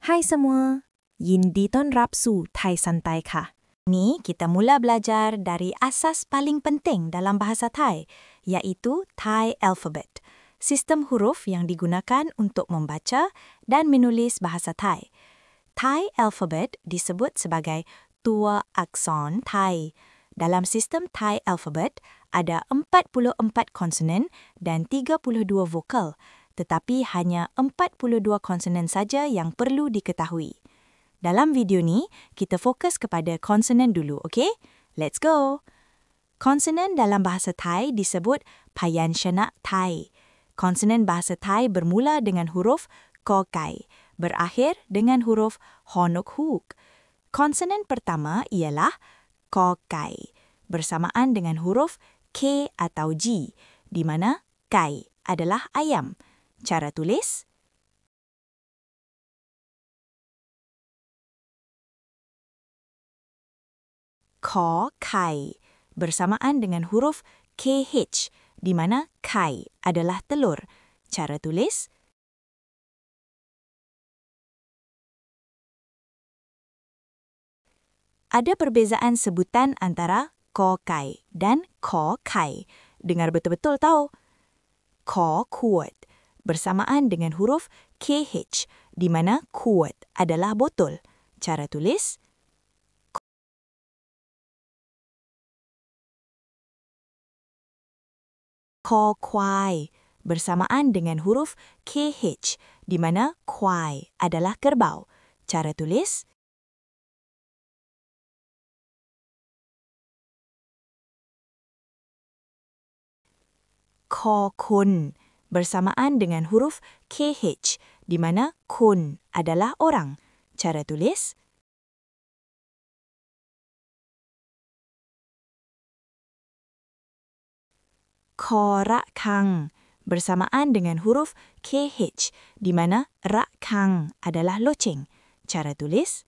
Hai semua, ยินดีต้อนรับสู่ไทยซันไตค่ะ Ini kita mula belajar dari asas paling penting dalam bahasa Thai, yaitu Thai alphabet, sistem huruf yang digunakan untuk membaca dan menulis bahasa Thai. Thai alphabet disebut sebagai tua akson Thai. Dalam sistem Thai alphabet, ada 44 konsonan dan 32 vokal, tetapi hanya 42 konsonan saja yang perlu diketahui. Dalam video ni, kita fokus kepada konsonan dulu, okey? Let's go! Konsonan dalam bahasa Thai disebut Phayanchana Thai. Konsonan bahasa Thai bermula dengan huruf Kokai, berakhir dengan huruf Honok Huk. Konsonan pertama ialah Kokai, bersamaan dengan huruf K atau G, di mana Kai adalah ayam. Cara tulis: Ko Kai, bersamaan dengan huruf KH, di mana Kai adalah telur. Cara tulis: Ada perbezaan sebutan antara Ko Kai dan Ko Kai. Dengar betul-betul tahu. Ko Kuat, bersamaan dengan huruf KH, di mana kuat adalah botol. Cara tulis: Ko Kwai, bersamaan dengan huruf KH, di mana Kwai adalah kerbau. Cara tulis: Ko Kun, bersamaan dengan huruf KH, di mana Kun adalah orang. Cara tulis: Ko Rak Kang, bersamaan dengan huruf KH, di mana Rak Kang adalah loceng. Cara tulis: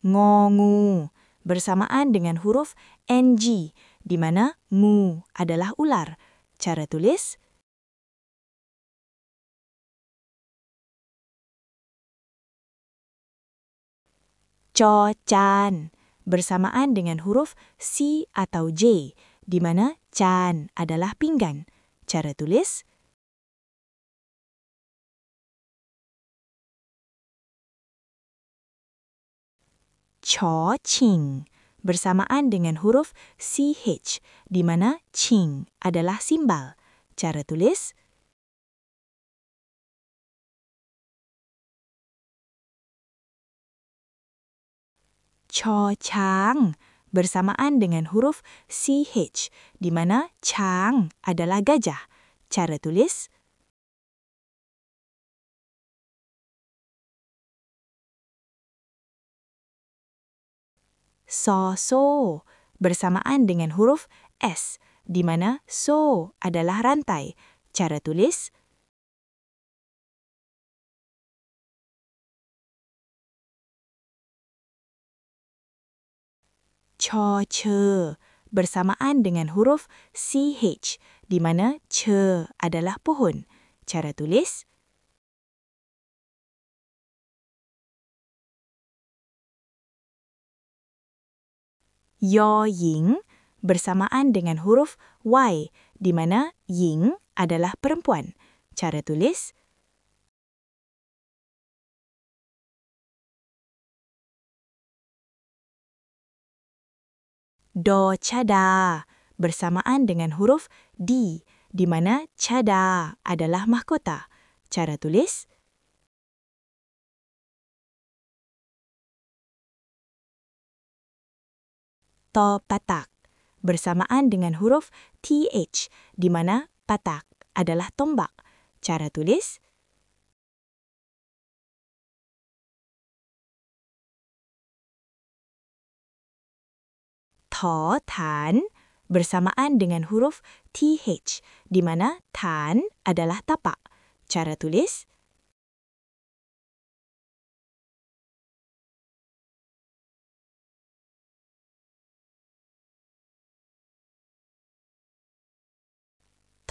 Ngongu, bersamaan dengan huruf NG, di mana ngu adalah ular. Cara tulis: Co Chan, bersamaan dengan huruf C atau J, di mana Chan adalah pinggan. Cara tulis: Cho Ching, bersamaan dengan huruf CH, di mana Ching adalah simbal. Cara tulis: Cho Chang, bersamaan dengan huruf CH, di mana Chang adalah gajah. Cara tulis: So, bersamaan dengan huruf S, di mana so adalah rantai. Cara tulis: Cho Che, bersamaan dengan huruf CH, di mana Che adalah pohon. Cara tulis: Yo Ying, bersamaan dengan huruf Y, di mana Ying adalah perempuan. Cara tulis: Do Chada, bersamaan dengan huruf D, di mana Chada adalah mahkota. Cara tulis: To Patak, bersamaan dengan huruf TH, di mana patak adalah tombak. Cara tulis: To Tan, bersamaan dengan huruf TH, di mana Tan adalah tapak. Cara tulis: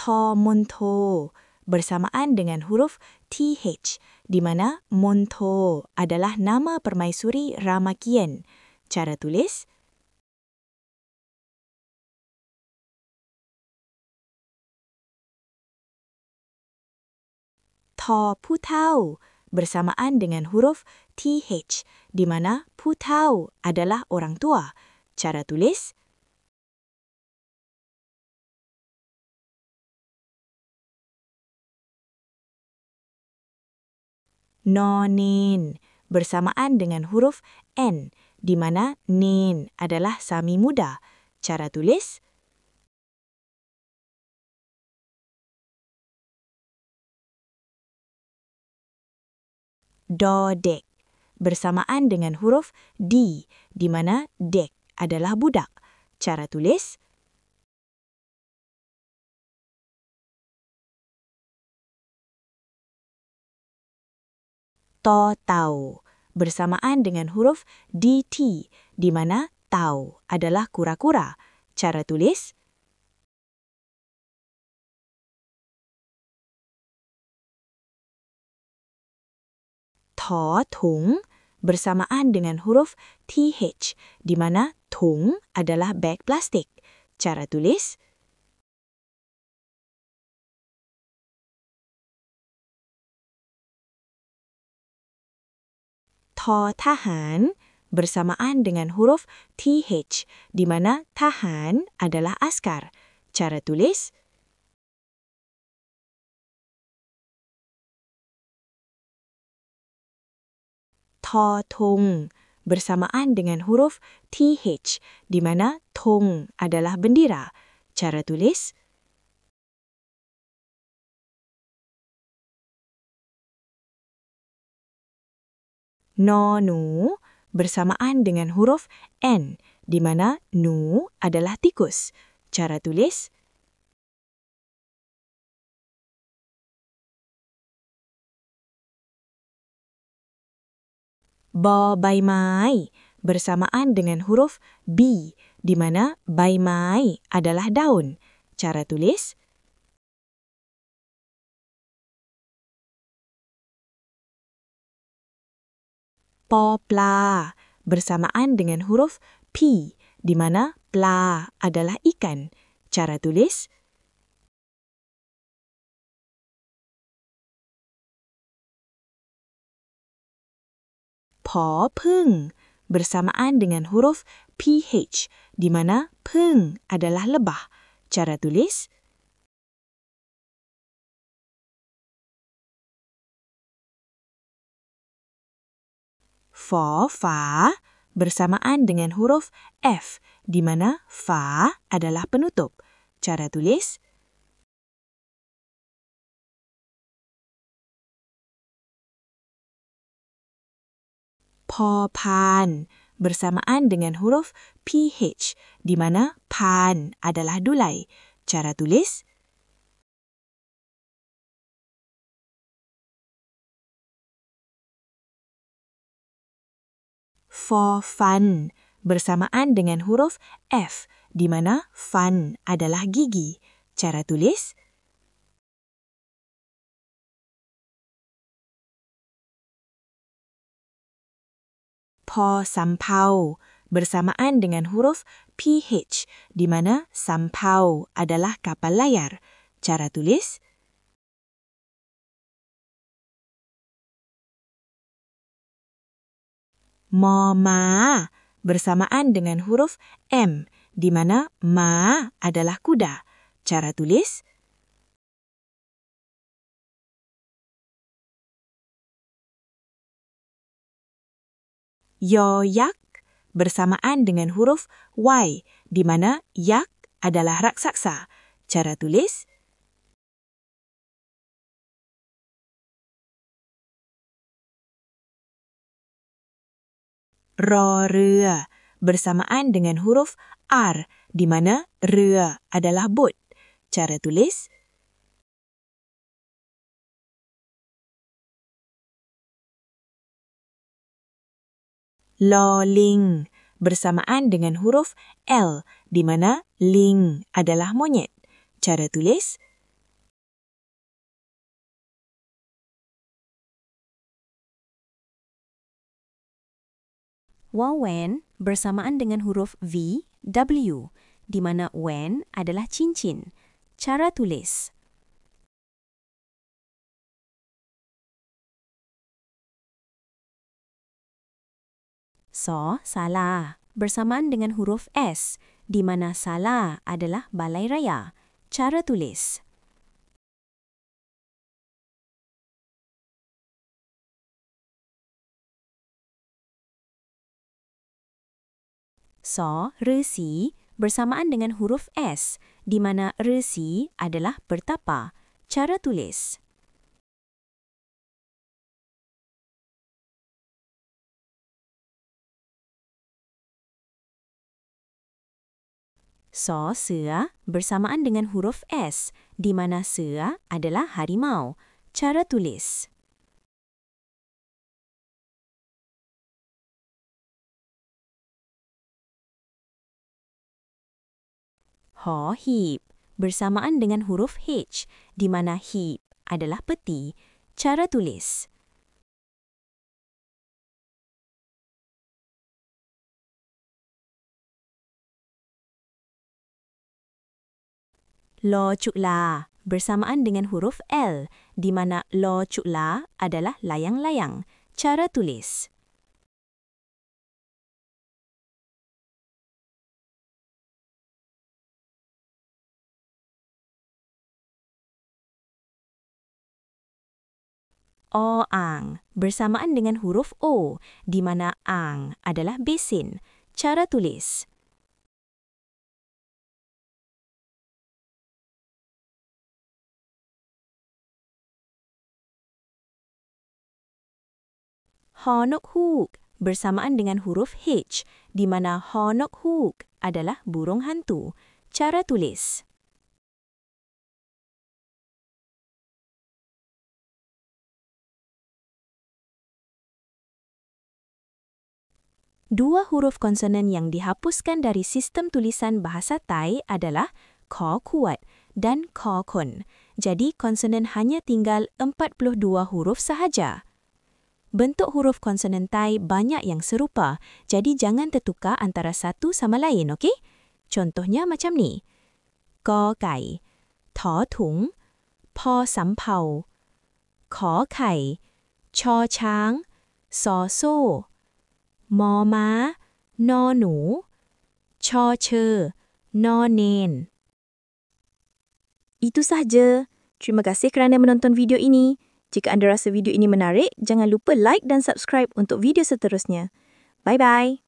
Tho monto bersamaan dengan huruf TH, di mana monto adalah nama permaisuri Ramakien. Cara tulis: Tho putau bersamaan dengan huruf TH, di mana putau adalah orang tua. Cara tulis: Nonin bersamaan dengan huruf N, di mana nin adalah sami muda. Cara tulis: Dodek bersamaan dengan huruf D, di mana dek adalah budak. Cara tulis: To tau bersamaan dengan huruf DT, di mana tau adalah kura-kura. Cara tulis: Tho tung bersamaan dengan huruf TH, di mana tung adalah beg plastik. Cara tulis: Tho tahan bersamaan dengan huruf TH, di mana tahan adalah askar. Cara tulis: Tho tung bersamaan dengan huruf TH, di mana tung adalah bendera. Cara tulis: No nu bersamaan dengan huruf N, di mana nu adalah tikus. Cara tulis: Bo bai mai bersamaan dengan huruf B, di mana bai mai adalah daun. Cara tulis: Po pla bersamaan dengan huruf P, di mana pla adalah ikan. Cara tulis: Poพึ่งbersamaan dengan huruf PH, di manaพึ่งadalah lebah. Cara tulis: Fo fa bersamaan dengan huruf F, di mana fa adalah penutup. Cara tulis: Po pan bersamaan dengan huruf PH, di mana pan adalah dulai. Cara tulis: Fo fan bersamaan dengan huruf F, di mana fan adalah gigi. Cara tulis: Po sampau bersamaan dengan huruf PH, di mana sampau adalah kapal layar. Cara tulis: Mo ma bersamaan dengan huruf M, di mana ma adalah kuda. Cara tulis: Yo yak bersamaan dengan huruf Y, di mana yak adalah raksasa. Cara tulis: Ro rea bersamaan dengan huruf R, di mana rea adalah bot. Cara tulis: Lo ling bersamaan dengan huruf L, di mana ling adalah monyet. Cara tulis: Wawen bersamaan dengan huruf V, W, di mana wen adalah cincin. Cara tulis. So, salah. Bersamaan dengan huruf S, di mana salah adalah balai raya. Cara tulis. So, resi bersamaan dengan huruf S, di mana resi adalah bertapa. Cara tulis. So, sia bersamaan dengan huruf S, di mana sia adalah harimau. Cara tulis. Ho hip bersamaan dengan huruf H, di mana hip adalah peti. Cara tulis. Lo cuk la bersamaan dengan huruf L, di mana lo cuk la adalah layang-layang. Cara tulis. O ang bersamaan dengan huruf O, di mana ang adalah besin. Cara tulis. Honok huk bersamaan dengan huruf H, di mana honok huk adalah burung hantu. Cara tulis. Dua huruf konsonan yang dihapuskan dari sistem tulisan bahasa Thai adalah ko kuat dan ko kon. Jadi konsonan hanya tinggal 42 huruf sahaja. Bentuk huruf konsonan Thai banyak yang serupa, jadi jangan tertukar antara satu sama lain, okey? Contohnya macam ni. Ko kai, tho thung, po sampau, ko kai, cho chang, so so, mo ma, no nu, cho che, no nen. Itu sahaja. Terima kasih kerana menonton video ini. Jika anda rasa video ini menarik, jangan lupa like dan subscribe untuk video seterusnya. Bye-bye.